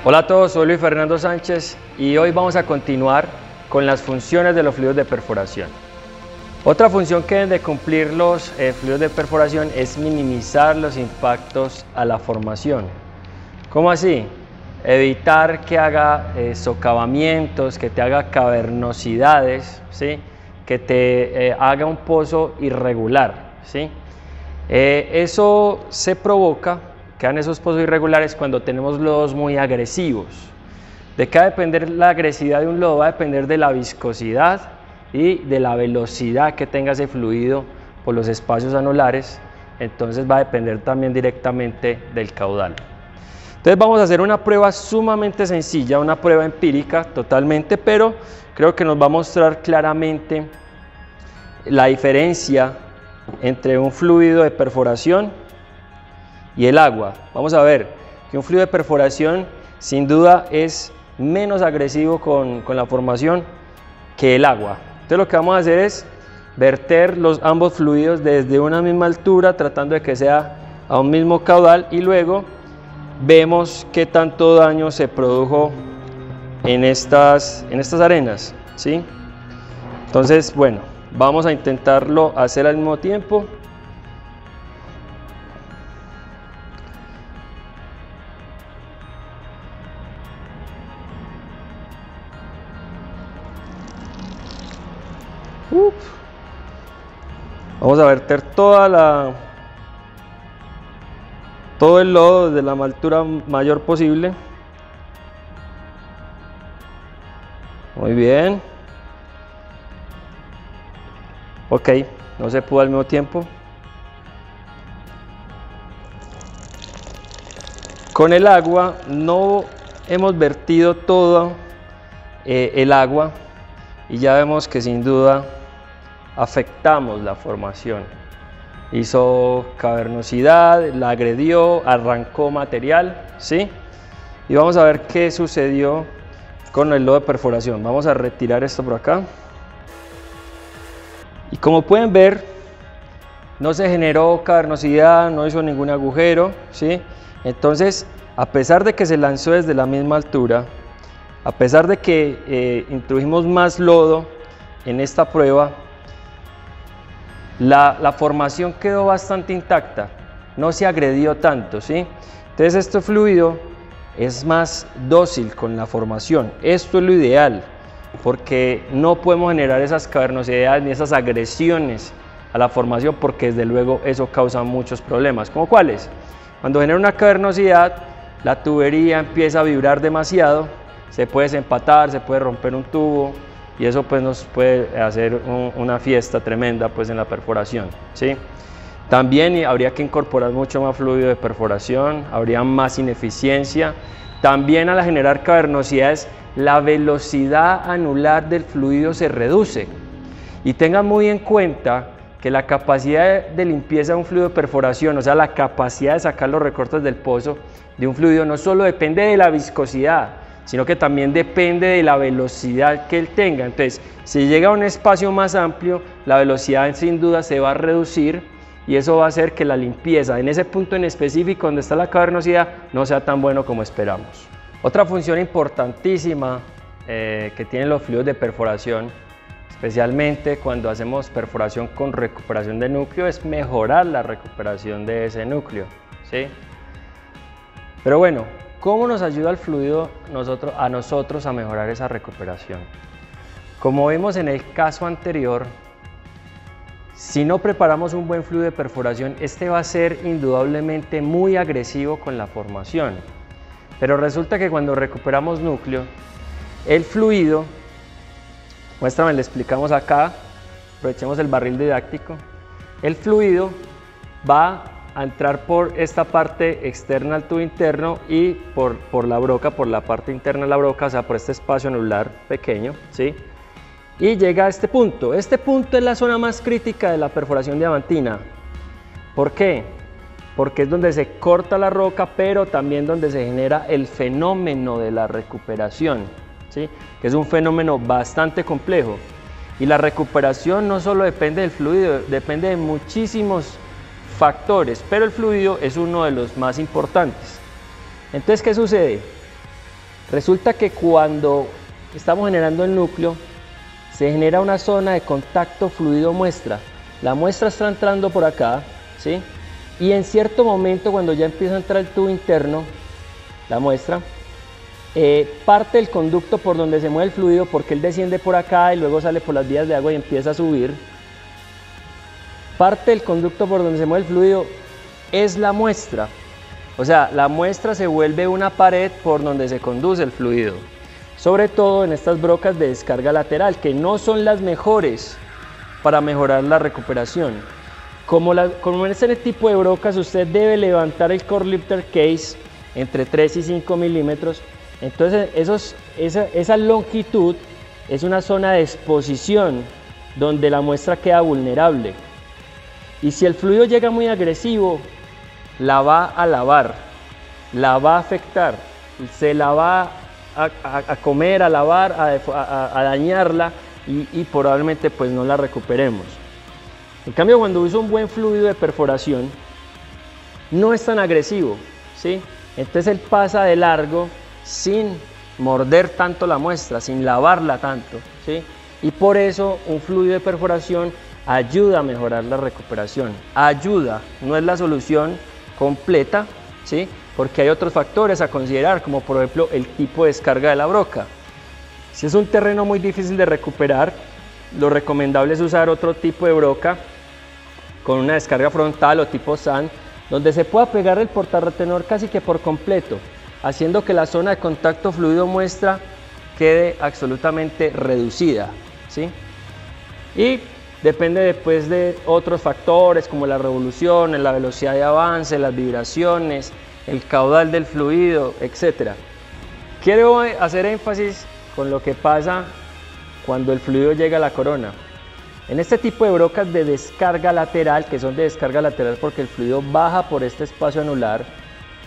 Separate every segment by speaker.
Speaker 1: Hola a todos, soy Luis Fernando Sánchez y hoy vamos a continuar con las funciones de los fluidos de perforación. Otra función que deben de cumplir los fluidos de perforación es minimizar los impactos a la formación. ¿Cómo así? Evitar que haga socavamientos, que te haga cavernosidades, ¿sí? Que te haga un pozo irregular, ¿sí? Eso se provoca, quedan esos pozos irregulares cuando tenemos lodos muy agresivos. ¿De qué va a depender la agresividad de un lodo? Va a depender de la viscosidad y de la velocidad que tenga ese fluido por los espacios anulares. Entonces va a depender también directamente del caudal. Entonces vamos a hacer una prueba sumamente sencilla, una prueba empírica totalmente, pero creo que nos va a mostrar claramente la diferencia entre un fluido de perforación y el agua. Vamos a ver que un fluido de perforación sin duda es menos agresivo con la formación que el agua. Entonces lo que vamos a hacer es verter ambos fluidos desde una misma altura, tratando de que sea a un mismo caudal, y luego vemos qué tanto daño se produjo en estas arenas, ¿sí? Entonces, bueno, vamos a intentarlo hacer al mismo tiempo. Vamos a verter todo el lodo desde la altura mayor posible. Muy bien. Ok, no se pudo al mismo tiempo. Con el agua no hemos vertido todo el agua y ya vemos que sin duda afectamos la formación. Hizo cavernosidad, la agredió, arrancó material, ¿sí? Y vamos a ver qué sucedió con el lodo de perforación. Vamos a retirar esto por acá. Y como pueden ver, no se generó cavernosidad, no hizo ningún agujero, ¿sí? Entonces, a pesar de que se lanzó desde la misma altura, a pesar de que introdujimos más lodo en esta prueba, la formación quedó bastante intacta, no se agredió tanto, ¿sí? Entonces este fluido es más dócil con la formación. Esto es lo ideal, porque no podemos generar esas cavernosidades ni esas agresiones a la formación, porque desde luego eso causa muchos problemas. ¿Cómo cuáles? Cuando genera una cavernosidad, la tubería empieza a vibrar demasiado, se puede desempatar, se puede romper un tubo, y eso pues nos puede hacer una fiesta tremenda pues en la perforación, ¿sí? También habría que incorporar mucho más fluido de perforación, habría más ineficiencia. También al generar cavernosidades, la velocidad anular del fluido se reduce. Y tengan muy en cuenta que la capacidad de limpieza de un fluido de perforación, o sea, la capacidad de sacar los recortes del pozo de un fluido, no solo depende de la viscosidad, sino que también depende de la velocidad que él tenga. Entonces, si llega a un espacio más amplio, la velocidad sin duda se va a reducir, y eso va a hacer que la limpieza en ese punto en específico donde está la cavernosidad no sea tan bueno como esperamos. Otra función importantísima que tienen los fluidos de perforación, especialmente cuando hacemos perforación con recuperación de núcleo, es mejorar la recuperación de ese núcleo, ¿sí? Pero bueno, ¿cómo nos ayuda el fluido a nosotros a mejorar esa recuperación? Como vimos en el caso anterior, si no preparamos un buen fluido de perforación, este va a ser indudablemente muy agresivo con la formación. Pero resulta que cuando recuperamos núcleo, el fluido, muéstrame, le explicamos acá, aprovechemos el barril didáctico, el fluido va a entrar por esta parte externa al tubo interno y por la broca, por la parte interna de la broca, o sea, por este espacio anular pequeño, ¿sí? Y llega a este punto. Este punto es la zona más crítica de la perforación diamantina. ¿Por qué? Porque es donde se corta la roca, pero también donde se genera el fenómeno de la recuperación, ¿sí? Que es un fenómeno bastante complejo. Y la recuperación no solo depende del fluido, depende de muchísimos factores, pero el fluido es uno de los más importantes. Entonces, ¿qué sucede? Resulta que cuando estamos generando el núcleo, se genera una zona de contacto fluido muestra. La muestra está entrando por acá, ¿sí? Y en cierto momento, cuando ya empieza a entrar el tubo interno, la muestra, parte del conducto por donde se mueve el fluido, porque él desciende por acá y luego sale por las vías de agua y empieza a subir. Parte del conducto por donde se mueve el fluido es la muestra. O sea, la muestra se vuelve una pared por donde se conduce el fluido. Sobre todo en estas brocas de descarga lateral, que no son las mejores para mejorar la recuperación. Como en este tipo de brocas, usted debe levantar el core lifter case entre 3 y 5 milímetros. Entonces, esa longitud es una zona de exposición donde la muestra queda vulnerable. Y si el fluido llega muy agresivo, la va a lavar, la va a afectar, se la va a comer, a lavar, a dañarla y probablemente pues no la recuperemos. En cambio, cuando uso un buen fluido de perforación, no es tan agresivo, ¿sí? Entonces él pasa de largo sin morder tanto la muestra, sin lavarla tanto, ¿sí? Y por eso un fluido de perforación ayuda a mejorar la recuperación. Ayuda, no es la solución completa, ¿sí? Porque hay otros factores a considerar, como por ejemplo el tipo de descarga de la broca. Si es un terreno muy difícil de recuperar, lo recomendable es usar otro tipo de broca con una descarga frontal o tipo sand, donde se pueda pegar el portarretenedor casi que por completo, haciendo que la zona de contacto fluido muestra quede absolutamente reducida, ¿sí? Y depende después de otros factores como la revolución, la velocidad de avance, las vibraciones, el caudal del fluido, etc. Quiero hacer énfasis con lo que pasa cuando el fluido llega a la corona. En este tipo de brocas de descarga lateral, que son de descarga lateral porque el fluido baja por este espacio anular,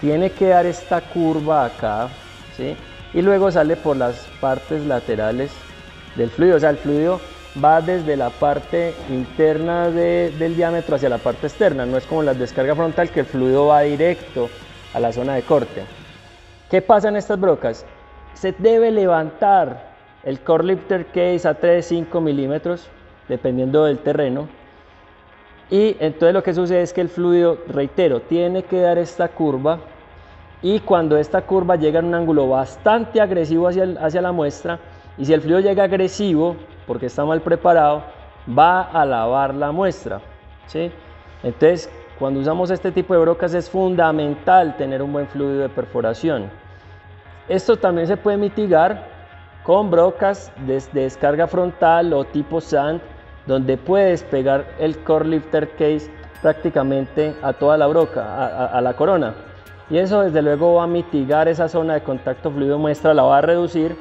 Speaker 1: tiene que dar esta curva acá, ¿sí? Y luego sale por las partes laterales del fluido. O sea, el fluido va desde la parte interna del diámetro hacia la parte externa. No es como la descarga frontal, que el fluido va directo a la zona de corte. ¿Qué pasa en estas brocas? Se debe levantar el core lifter case a 3-5 milímetros, dependiendo del terreno. Y entonces lo que sucede es que el fluido, reitero, tiene que dar esta curva, y cuando esta curva llega en un ángulo bastante agresivo hacia la muestra, y si el fluido llega agresivo porque está mal preparado, va a lavar la muestra, ¿sí? Entonces, cuando usamos este tipo de brocas es fundamental tener un buen fluido de perforación. Esto también se puede mitigar con brocas de descarga frontal o tipo sand, donde puedes pegar el core lifter case prácticamente a toda la broca, a la corona. Y eso desde luego va a mitigar esa zona de contacto fluido muestra, la va a reducir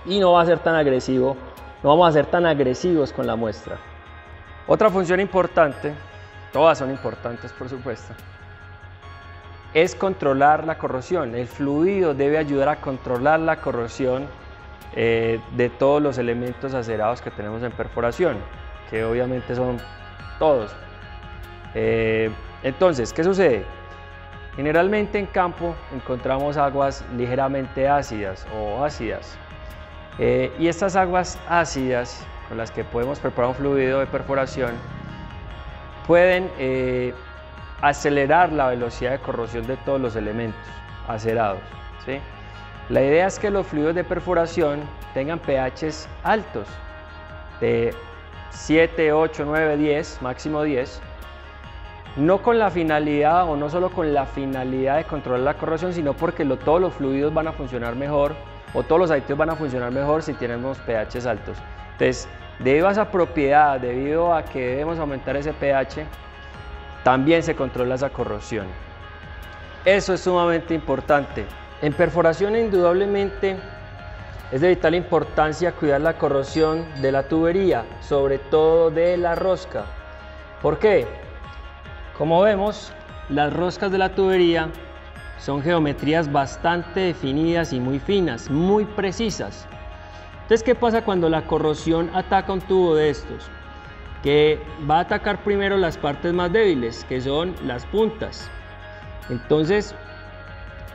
Speaker 1: y no va a ser tan agresivo, no vamos a ser tan agresivos con la muestra. Otra función importante, todas son importantes por supuesto, es controlar la corrosión. El fluido debe ayudar a controlar la corrosión de todos los elementos acerados que tenemos en perforación, que obviamente son todos. Entonces, ¿qué sucede? Generalmente en campo encontramos aguas ligeramente ácidas o ácidas, y estas aguas ácidas con las que podemos preparar un fluido de perforación pueden acelerar la velocidad de corrosión de todos los elementos acerados, ¿sí? La idea es que los fluidos de perforación tengan pHs altos, de 7, 8, 9, 10, máximo 10, no con la finalidad o no solo con la finalidad de controlar la corrosión, sino porque todos los fluidos van a funcionar mejor o todos los aditivos van a funcionar mejor si tenemos pHs altos. Entonces, debido a esa propiedad, debido a que debemos aumentar ese pH, también se controla esa corrosión. Eso es sumamente importante. En perforación, indudablemente, es de vital importancia cuidar la corrosión de la tubería, sobre todo de la rosca. ¿Por qué? Como vemos, las roscas de la tubería son geometrías bastante definidas y muy finas, muy precisas. Entonces, ¿qué pasa cuando la corrosión ataca un tubo de estos? Que va a atacar primero las partes más débiles, que son las puntas. Entonces,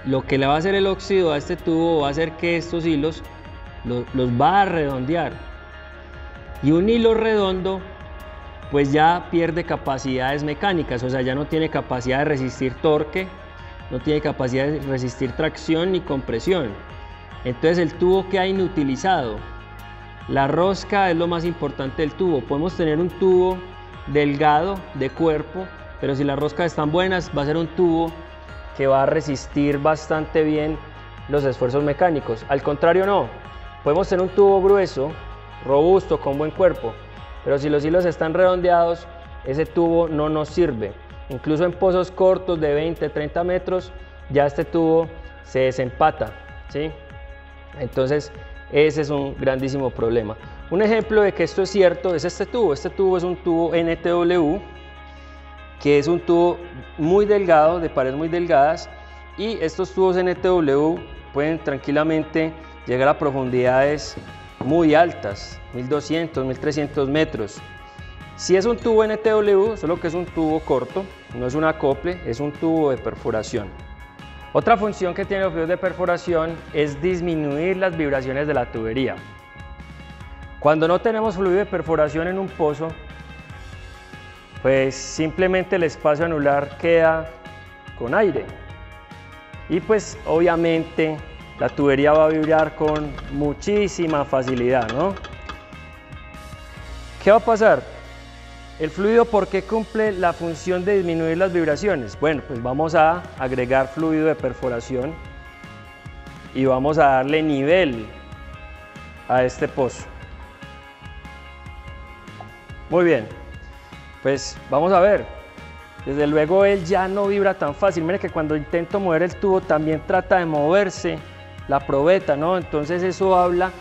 Speaker 1: lo que le va a hacer el óxido a este tubo va a hacer que estos hilos los va a redondear. Y un hilo redondo pues ya pierde capacidades mecánicas, o sea, ya no tiene capacidad de resistir torque, no tiene capacidad de resistir tracción ni compresión. Entonces el tubo queda inutilizado. La rosca es lo más importante del tubo. Podemos tener un tubo delgado de cuerpo, pero si las roscas están buenas, va a ser un tubo que va a resistir bastante bien los esfuerzos mecánicos. Al contrario, no. Podemos tener un tubo grueso, robusto, con buen cuerpo, pero si los hilos están redondeados, ese tubo no nos sirve. Incluso en pozos cortos de 20, 30 metros, ya este tubo se desempata, ¿sí? Entonces, ese es un grandísimo problema. Un ejemplo de que esto es cierto es este tubo. Este tubo es un tubo NTW, que es un tubo muy delgado, de paredes muy delgadas, y estos tubos NTW pueden tranquilamente llegar a profundidades muy altas, 1200, 1300 metros. Si es un tubo NTW, solo que es un tubo corto, no es un acople, es un tubo de perforación. Otra función que tienen los fluidos de perforación es disminuir las vibraciones de la tubería. Cuando no tenemos fluido de perforación en un pozo, pues simplemente el espacio anular queda con aire. Y pues obviamente la tubería va a vibrar con muchísima facilidad, ¿no? ¿Qué va a pasar? El fluido, ¿por qué cumple la función de disminuir las vibraciones? Bueno, pues vamos a agregar fluido de perforación y vamos a darle nivel a este pozo. Muy bien, pues vamos a ver. Desde luego él ya no vibra tan fácil. Mire que cuando intento mover el tubo también trata de moverse la probeta, ¿no? Entonces eso habla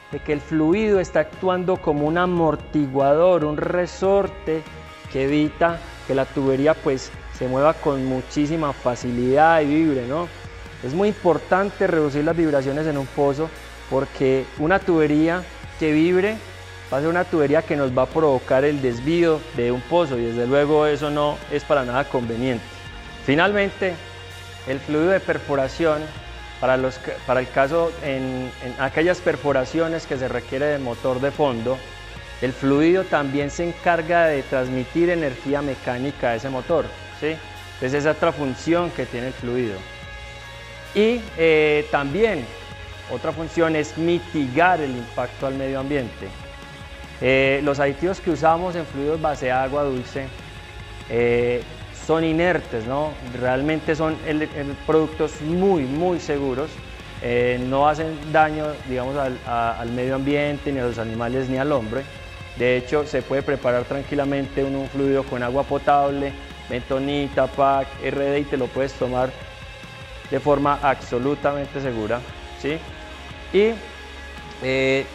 Speaker 1: de que el fluido está actuando como un amortiguador, un resorte que evita que la tubería pues se mueva con muchísima facilidad y vibre, ¿no? Es muy importante reducir las vibraciones en un pozo porque una tubería que vibre va a ser una tubería que nos va a provocar el desvío de un pozo y desde luego eso no es para nada conveniente. Finalmente, el fluido de perforación para el caso en aquellas perforaciones que se requiere de motor de fondo, el fluido también se encarga de transmitir energía mecánica a ese motor, ¿sí? Entonces esa es otra función que tiene el fluido. Y también otra función es mitigar el impacto al medio ambiente. Los aditivos que usamos en fluidos base agua dulce son inertes, ¿no? Realmente son productos muy seguros, no hacen daño, digamos, al medio ambiente, ni a los animales, ni al hombre. De hecho, se puede preparar tranquilamente un fluido con agua potable, bentonita, PAC, RD y te lo puedes tomar de forma absolutamente segura, ¿sí? Y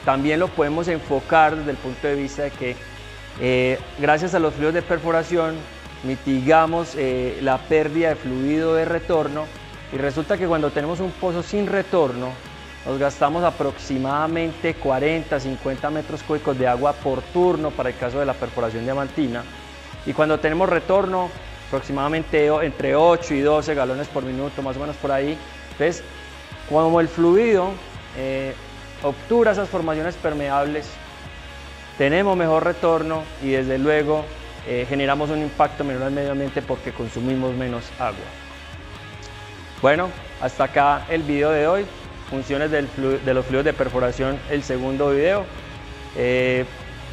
Speaker 1: también lo podemos enfocar desde el punto de vista de que gracias a los fluidos de perforación mitigamos la pérdida de fluido de retorno y resulta que cuando tenemos un pozo sin retorno nos gastamos aproximadamente 40-50 metros cúbicos de agua por turno para el caso de la perforación diamantina y cuando tenemos retorno aproximadamente entre 8 y 12 galones por minuto, más o menos por ahí. Entonces, como el fluido obtura esas formaciones permeables, tenemos mejor retorno y desde luego generamos un impacto menor al medio ambiente porque consumimos menos agua. Bueno, hasta acá el video de hoy, funciones de los fluidos de perforación, el segundo video.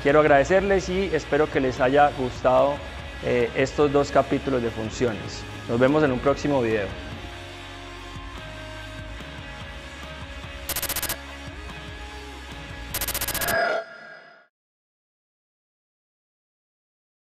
Speaker 1: Quiero agradecerles y espero que les haya gustado estos dos capítulos de funciones. Nos vemos en un próximo video.